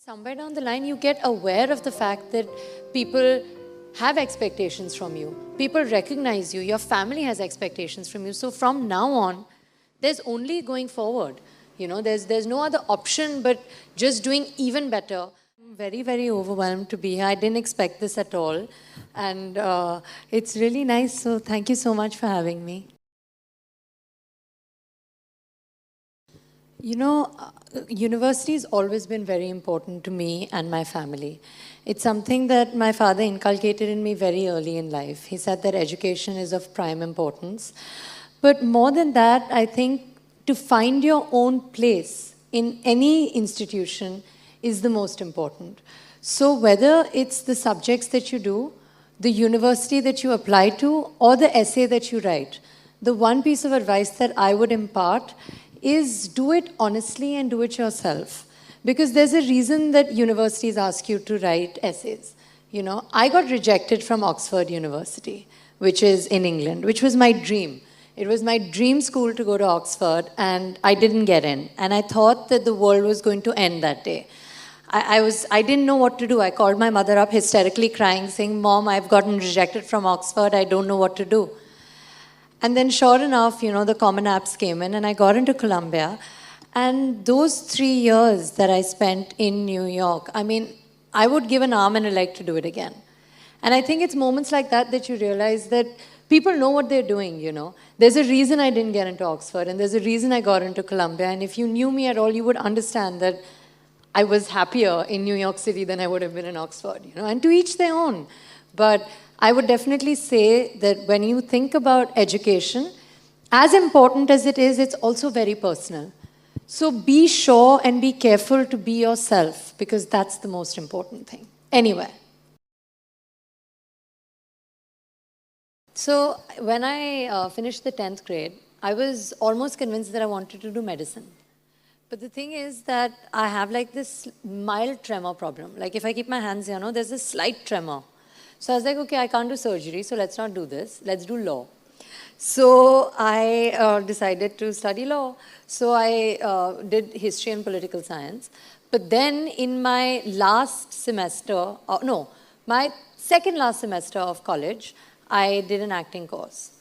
Somewhere down the line, you get aware of the fact that people have expectations from you. People recognize you. Your family has expectations from you. So from now on, there's only going forward. There's no other option but just doing even better. I'm very, very overwhelmed to be here. I didn't expect this at all. And it's really nice. So thank you so much for having me. University has always been very important to me and my family. It's something that my father inculcated in me very early in life. He said that education is of prime importance. But more than that, I think to find your own place in any institution is the most important. So whether it's the subjects that you do, the university that you apply to, or the essay that you write, the one piece of advice that I would impart is do it honestly and do it yourself. Because there's a reason that universities ask you to write essays. I got rejected from Oxford University, which is in England, which was my dream. It was my dream school to go to Oxford, and I didn't get in. And I thought that the world was going to end that day. I didn't know what to do. I called my mother up hysterically crying, saying, "Mom, I've gotten rejected from Oxford. I don't know what to do." And then sure enough, the Common Apps came in and I got into Columbia. And those 3 years that I spent in New York, I would give an arm and a leg to do it again. And I think it's moments like that that you realize that people know what they're doing, There's a reason I didn't get into Oxford and there's a reason I got into Columbia. And if you knew me at all, you would understand that I was happier in New York City than I would have been in Oxford, and to each their own. But I would definitely say that when you think about education, as important as it is, it's also very personal. So be sure and be careful to be yourself, because that's the most important thing. Anyway. So when I finished the 10th grade, I was almost convinced that I wanted to do medicine. But the thing is that I have this mild tremor problem. If I keep my hands here, there's a slight tremor. So I was like, okay, I can't do surgery, so let's not do this. Let's do law. So I decided to study law. So I did history and political science. But then in my last semester, my second last semester of college, I did an acting course.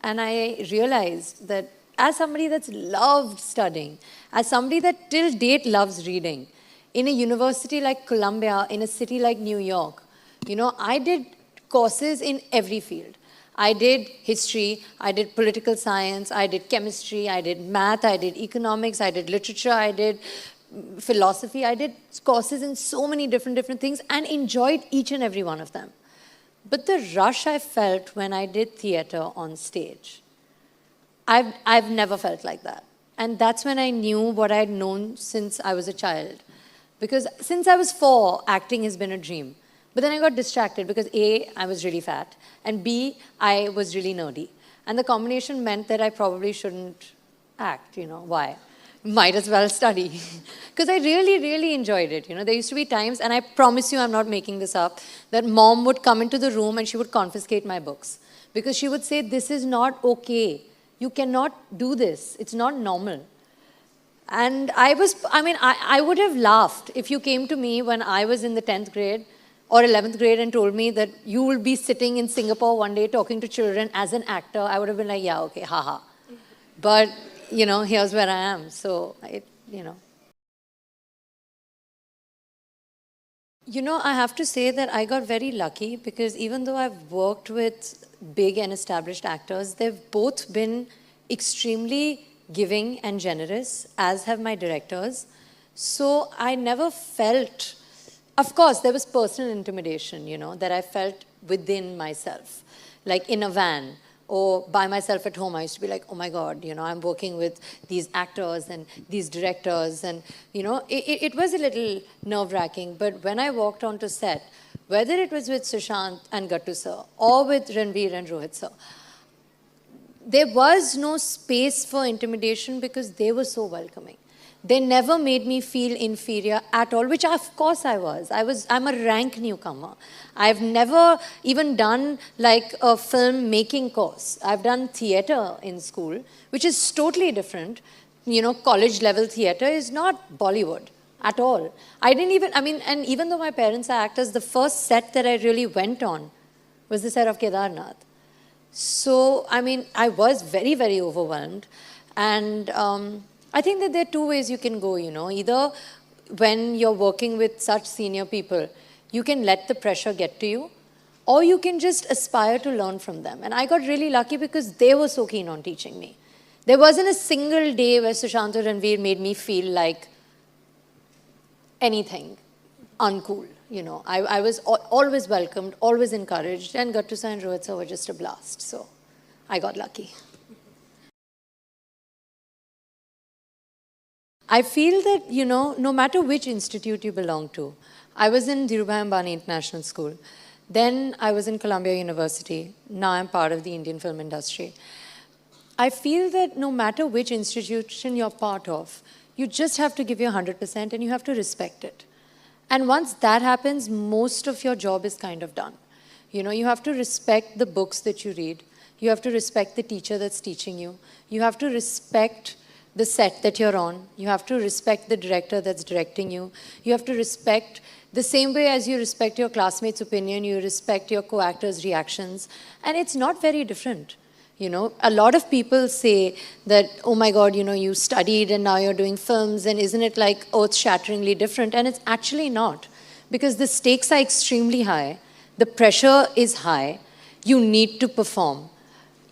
And I realized that as somebody that's loved studying, as somebody that till date loves reading, in a university like Columbia, in a city like New York, I did courses in every field. I did history, I did political science, I did chemistry, I did math, I did economics, I did literature, I did philosophy. I did courses in so many different things and enjoyed each and every one of them. But the rush I felt when I did theater on stage, I've never felt like that. And that's when I knew what I'd known since I was a child. Because since I was 4, acting has been a dream. But then I got distracted because A, I was really fat, and B, I was really nerdy. And the combination meant that I probably shouldn't act, why? Might as well study. Because I really, really enjoyed it. There used to be times, and I promise you I'm not making this up, that mom would come into the room and she would confiscate my books. Because she would say, this is not okay. You cannot do this. It's not normal. And I would have laughed if you came to me when I was in the 10th grade or 11th grade and told me that you will be sitting in Singapore one day talking to children as an actor. I would have been like, yeah, okay, haha. But, here's where I am. So, I have to say that I got very lucky because even though I've worked with big and established actors, they've both been extremely giving and generous, as have my directors. So I never felt, of course, there was personal intimidation, that I felt within myself. Like in a van or by myself at home, I used to be like, oh my God, I'm working with these actors and these directors. And, it was a little nerve-wracking. But when I walked onto set, whether it was with Sushant and Gattu sir or with Ranveer and Rohit sir, there was no space for intimidation because they were so welcoming. They never made me feel inferior at all, which of course I was. I'm a rank newcomer. I've never even done a film making course. I've done theater in school, which is totally different. College level theater is not Bollywood. at all. I didn't even, I mean, and even though my parents are actors, the first set that I really went on was the set of Kedarnath. So, I mean, I was very, very overwhelmed. And I think that there are two ways you can go, you know. Either when you're working with such senior people, you can let the pressure get to you, or you can just aspire to learn from them. And I got really lucky because they were so keen on teaching me. There wasn't a single day where Sushant or Ranveer made me feel like anything uncool. You know, I was always welcomed, always encouraged, and Gattu sir and Rohit sir were just a blast. So I got lucky. I feel that, you know, no matter which institute you belong to, I was in Dhirubhai Ambani International School. Then I was in Columbia University. Now I'm part of the Indian film industry. I feel that no matter which institution you're part of, you just have to give your 100% and you have to respect it. And once that happens, most of your job is kind of done. You know, you have to respect the books that you read. You have to respect the teacher that's teaching you. You have to respect the set that you're on. You have to respect the director that's directing you. You have to respect, the same way as you respect your classmates' opinion, you respect your co-actors' reactions. And it's not very different. You know, a lot of people say that, oh my God, you know, you studied and now you're doing films, and isn't it like earth-shatteringly different? And it's actually not, because the stakes are extremely high. The pressure is high. You need to perform.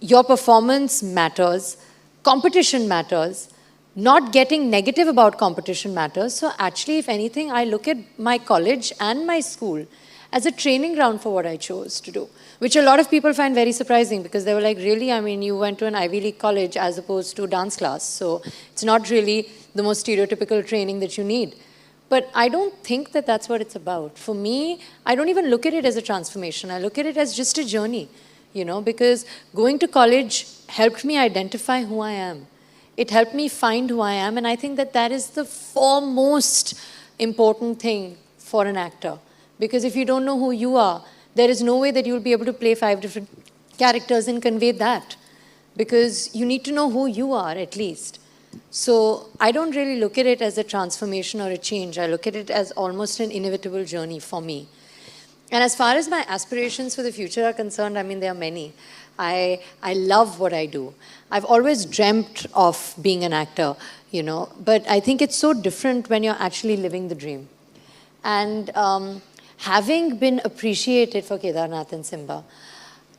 Your performance matters. Competition matters. Not getting negative about competition matters. So actually, if anything, I look at my college and my school as a training ground for what I chose to do, which a lot of people find very surprising, because they were like, really? I mean, you went to an Ivy League college as opposed to dance class. So it's not really the most stereotypical training that you need. But I don't think that that's what it's about. For me, I don't even look at it as a transformation. I look at it as just a journey, you know, because going to college helped me identify who I am. It helped me find who I am. And I think that that is the foremost important thing for an actor. Because if you don't know who you are, there is no way that you'll be able to play 5 different characters and convey that. Because you need to know who you are, at least. So I don't really look at it as a transformation or a change. I look at it as almost an inevitable journey for me. And as far as my aspirations for the future are concerned, I mean, there are many. I love what I do. I've always dreamt of being an actor, you know, but I think it's so different when you're actually living the dream. And having been appreciated for Kedarnath and Simba,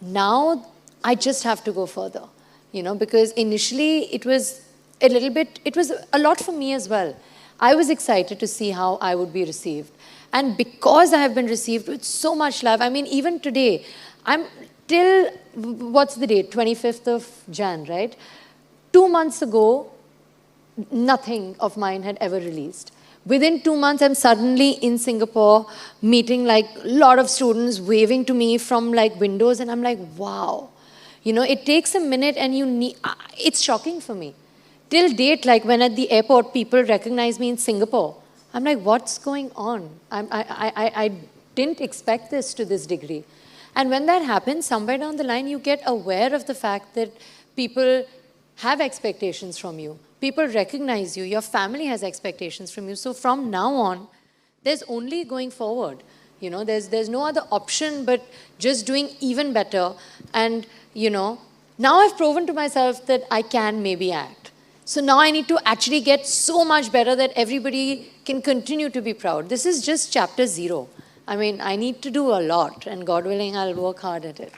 now I just have to go further, you know, because initially it was a little bit, it was a lot for me as well. I was excited to see how I would be received. And because I have been received with so much love, I mean, even today, I'm till, what's the date? 25th of Jan, right? 2 months ago, nothing of mine had ever released. Within 2 months, I'm suddenly in Singapore, meeting like a lot of students, waving to me from like windows, and I'm like, wow. You know, it takes a minute and you need, it's shocking for me. Till date, like when at the airport, people recognize me in Singapore, I'm like, what's going on? I didn't expect this to this degree. And when that happens, somewhere down the line, you get aware of the fact that people have expectations from you. People recognize you. Your family has expectations from you. So from now on, there's only going forward. You know, there's no other option but just doing even better. And, you know, now I've proven to myself that I can maybe act. So now I need to actually get so much better that everybody can continue to be proud. This is just chapter 0. I mean, I need to do a lot, and God willing, I'll work hard at it.